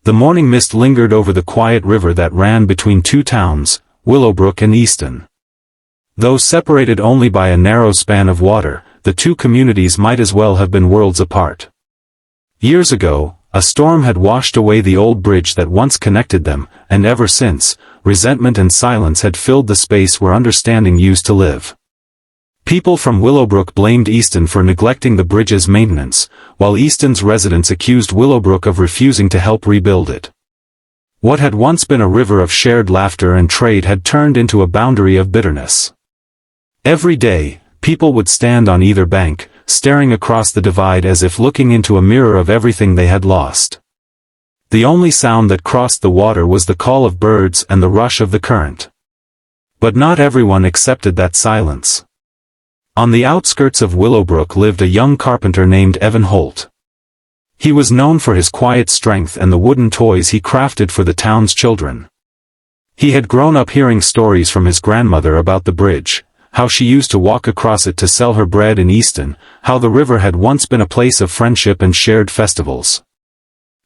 The morning mist lingered over the quiet river that ran between two towns, Willowbrook and Easton. Though separated only by a narrow span of water, the two communities might as well have been worlds apart. Years ago, a storm had washed away the old bridge that once connected them, and ever since, resentment and silence had filled the space where understanding used to live. People from Willowbrook blamed Easton for neglecting the bridge's maintenance, while Easton's residents accused Willowbrook of refusing to help rebuild it. What had once been a river of shared laughter and trade had turned into a boundary of bitterness. Every day, people would stand on either bank, staring across the divide as if looking into a mirror of everything they had lost. The only sound that crossed the water was the call of birds and the rush of the current. But not everyone accepted that silence. On the outskirts of Willowbrook lived a young carpenter named Evan Holt. He was known for his quiet strength and the wooden toys he crafted for the town's children. He had grown up hearing stories from his grandmother about the bridge, how she used to walk across it to sell her bread in Easton, how the river had once been a place of friendship and shared festivals.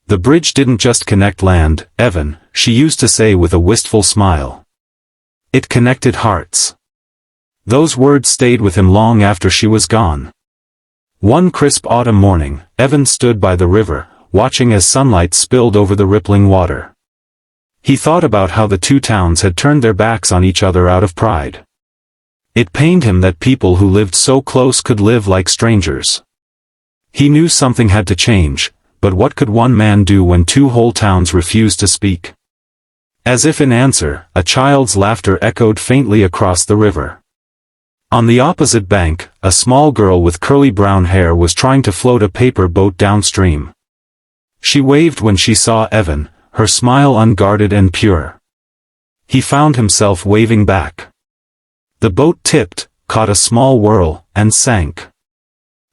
The bridge didn't just connect land, Evan, she used to say with a wistful smile. It connected hearts. Those words stayed with him long after she was gone. One crisp autumn morning, Evan stood by the river, watching as sunlight spilled over the rippling water. He thought about how the two towns had turned their backs on each other out of pride. It pained him that people who lived so close could live like strangers. He knew something had to change, but what could one man do when two whole towns refused to speak? As if in answer, a child's laughter echoed faintly across the river. On the opposite bank, a small girl with curly brown hair was trying to float a paper boat downstream. She waved when she saw Evan, her smile unguarded and pure. He found himself waving back. The boat tipped, caught a small whirl, and sank.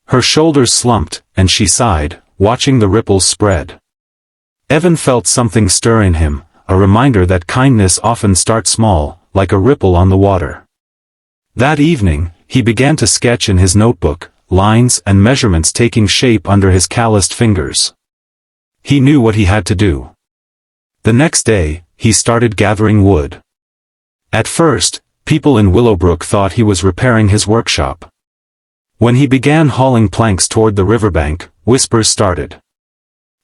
Her shoulders slumped, and she sighed, watching the ripples spread. Evan felt something stir in him, a reminder that kindness often starts small, like a ripple on the water. That evening, he began to sketch in his notebook, lines and measurements taking shape under his calloused fingers. He knew what he had to do. The next day, he started gathering wood. At first, people in Willowbrook thought he was repairing his workshop. When he began hauling planks toward the riverbank, whispers started.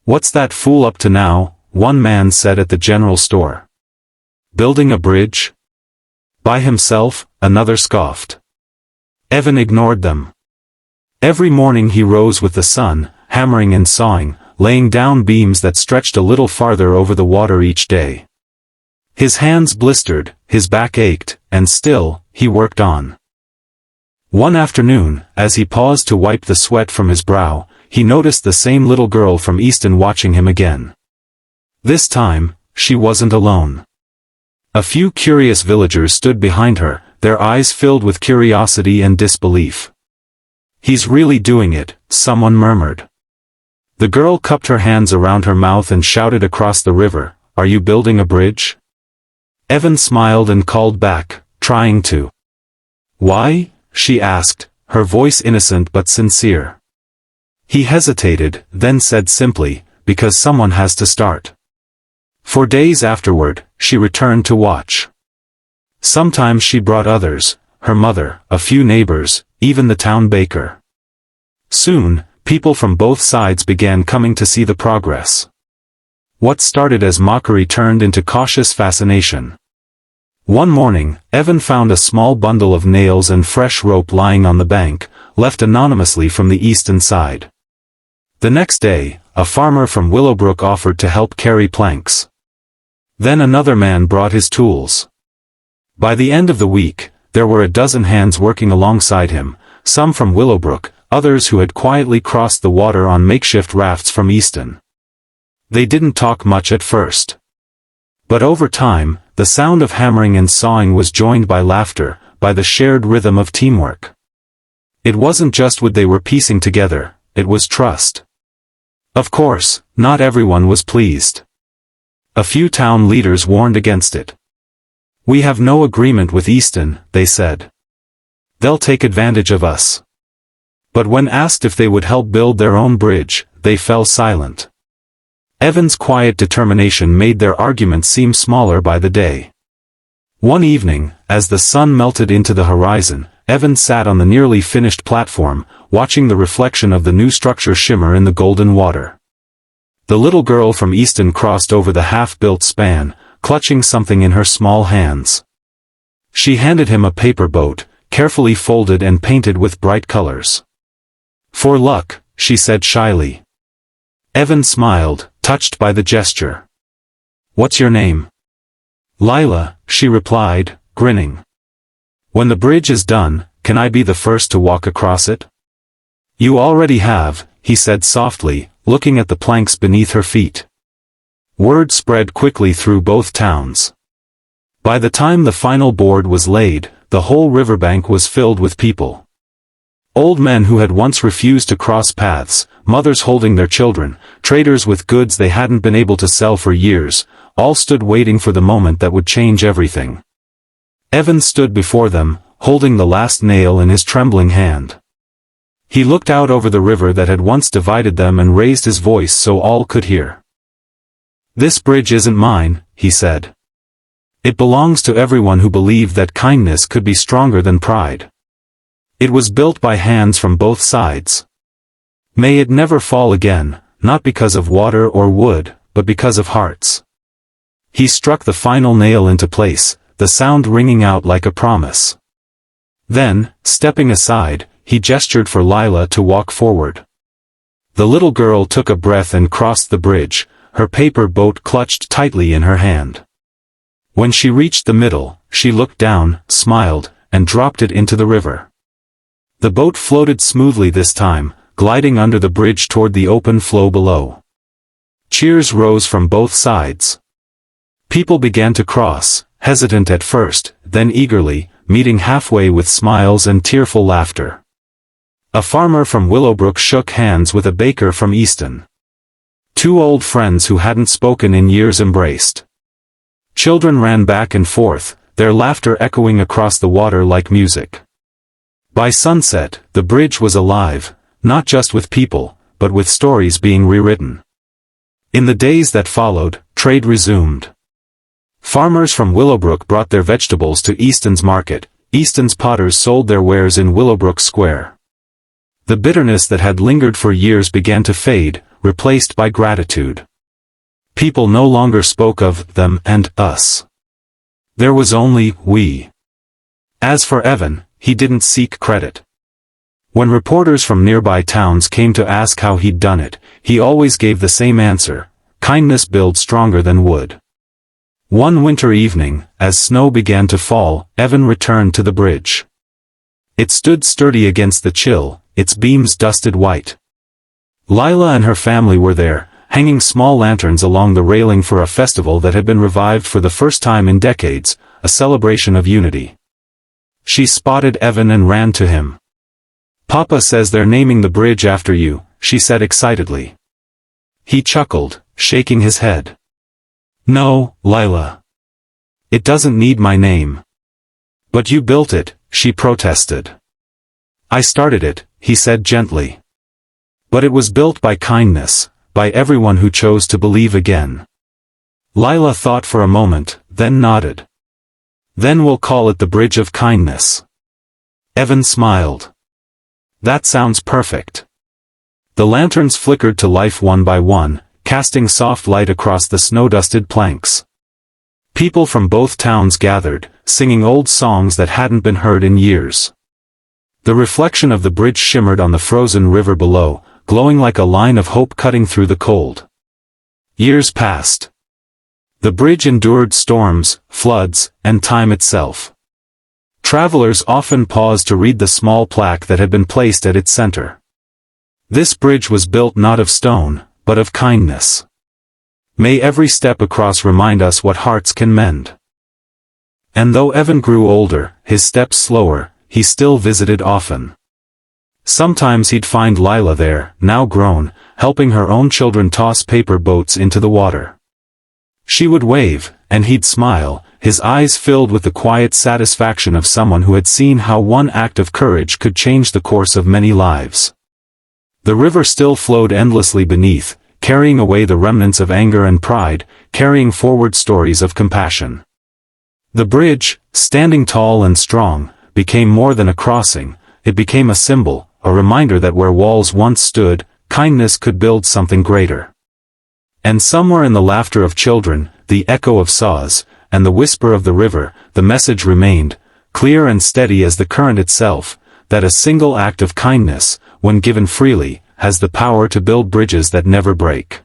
"What's that fool up to now?" one man said at the general store. "Building a bridge?" By himself, another scoffed. Evan ignored them. Every morning he rose with the sun, hammering and sawing, laying down beams that stretched a little farther over the water each day. His hands blistered, his back ached, and still, he worked on. One afternoon, as he paused to wipe the sweat from his brow, he noticed the same little girl from Easton watching him again. This time, she wasn't alone. A few curious villagers stood behind her, their eyes filled with curiosity and disbelief. "He's really doing it," someone murmured. The girl cupped her hands around her mouth and shouted across the river, "Are you building a bridge?" Evan smiled and called back, trying to. "Why?" she asked, her voice innocent but sincere. He hesitated, then said simply, "Because someone has to start." For days afterward, she returned to watch. Sometimes she brought others, her mother, a few neighbors, even the town baker. Soon, people from both sides began coming to see the progress. What started as mockery turned into cautious fascination. One morning, Evan found a small bundle of nails and fresh rope lying on the bank, left anonymously from the eastern side. The next day, a farmer from Willowbrook offered to help carry planks. Then another man brought his tools. By the end of the week, there were a dozen hands working alongside him, some from Willowbrook, others who had quietly crossed the water on makeshift rafts from Easton. They didn't talk much at first. But over time, the sound of hammering and sawing was joined by laughter, by the shared rhythm of teamwork. It wasn't just what they were piecing together, it was trust. Of course, not everyone was pleased. A few town leaders warned against it. "We have no agreement with Easton," they said. "They'll take advantage of us." But when asked if they would help build their own bridge, they fell silent. Evan's quiet determination made their arguments seem smaller by the day. One evening, as the sun melted into the horizon, Evan sat on the nearly finished platform, watching the reflection of the new structure shimmer in the golden water. The little girl from Easton crossed over the half-built span, clutching something in her small hands. She handed him a paper boat, carefully folded and painted with bright colors. "For luck," she said shyly. Evan smiled, touched by the gesture. "What's your name?" "Lila," she replied, grinning. "When the bridge is done, can I be the first to walk across it?" "You already have," he said softly, looking at the planks beneath her feet. Word spread quickly through both towns. By the time the final board was laid, the whole riverbank was filled with people. Old men who had once refused to cross paths, mothers holding their children, traders with goods they hadn't been able to sell for years, all stood waiting for the moment that would change everything. Evan stood before them, holding the last nail in his trembling hand. He looked out over the river that had once divided them and raised his voice so all could hear. "This bridge isn't mine," he said. "It belongs to everyone who believed that kindness could be stronger than pride. It was built by hands from both sides. May it never fall again, not because of water or wood, but because of hearts." He struck the final nail into place, the sound ringing out like a promise. Then, stepping aside, he gestured for Lila to walk forward. The little girl took a breath and crossed the bridge, her paper boat clutched tightly in her hand. When she reached the middle, she looked down, smiled, and dropped it into the river. The boat floated smoothly this time, gliding under the bridge toward the open flow below. Cheers rose from both sides. People began to cross, hesitant at first, then eagerly, meeting halfway with smiles and tearful laughter. A farmer from Willowbrook shook hands with a baker from Easton. Two old friends who hadn't spoken in years embraced. Children ran back and forth, their laughter echoing across the water like music. By sunset, the bridge was alive, not just with people, but with stories being rewritten. In the days that followed, trade resumed. Farmers from Willowbrook brought their vegetables to Easton's market, Easton's potters sold their wares in Willowbrook Square. The bitterness that had lingered for years began to fade, replaced by gratitude. People no longer spoke of them and us. There was only we. As for Evan, he didn't seek credit. When reporters from nearby towns came to ask how he'd done it, he always gave the same answer: kindness builds stronger than wood. One winter evening, as snow began to fall, Evan returned to the bridge. It stood sturdy against the chill, its beams dusted white. Lila and her family were there, hanging small lanterns along the railing for a festival that had been revived for the first time in decades, a celebration of unity. She spotted Evan and ran to him. "Papa says they're naming the bridge after you," she said excitedly. He chuckled, shaking his head. "No, Lila. It doesn't need my name." "But you built it," she protested. "I started it," he said gently. "But it was built by kindness, by everyone who chose to believe again." Lila thought for a moment, then nodded. "Then we'll call it the Bridge of Kindness." Evan smiled. "That sounds perfect." The lanterns flickered to life one by one, casting soft light across the snow-dusted planks. People from both towns gathered, singing old songs that hadn't been heard in years. The reflection of the bridge shimmered on the frozen river below, glowing like a line of hope cutting through the cold. Years passed. The bridge endured storms, floods, and time itself. Travelers often paused to read the small plaque that had been placed at its center. This bridge was built not of stone, but of kindness. May every step across remind us what hearts can mend. And though Evan grew older, his steps slower, he still visited often. Sometimes he'd find Lila there, now grown, helping her own children toss paper boats into the water. She would wave, and he'd smile, his eyes filled with the quiet satisfaction of someone who had seen how one act of courage could change the course of many lives. The river still flowed endlessly beneath, carrying away the remnants of anger and pride, carrying forward stories of compassion. The bridge, standing tall and strong, became more than a crossing, it became a symbol, a reminder that where walls once stood, kindness could build something greater. And somewhere in the laughter of children, the echo of saws, and the whisper of the river, the message remained, clear and steady as the current itself, that a single act of kindness, when given freely, has the power to build bridges that never break.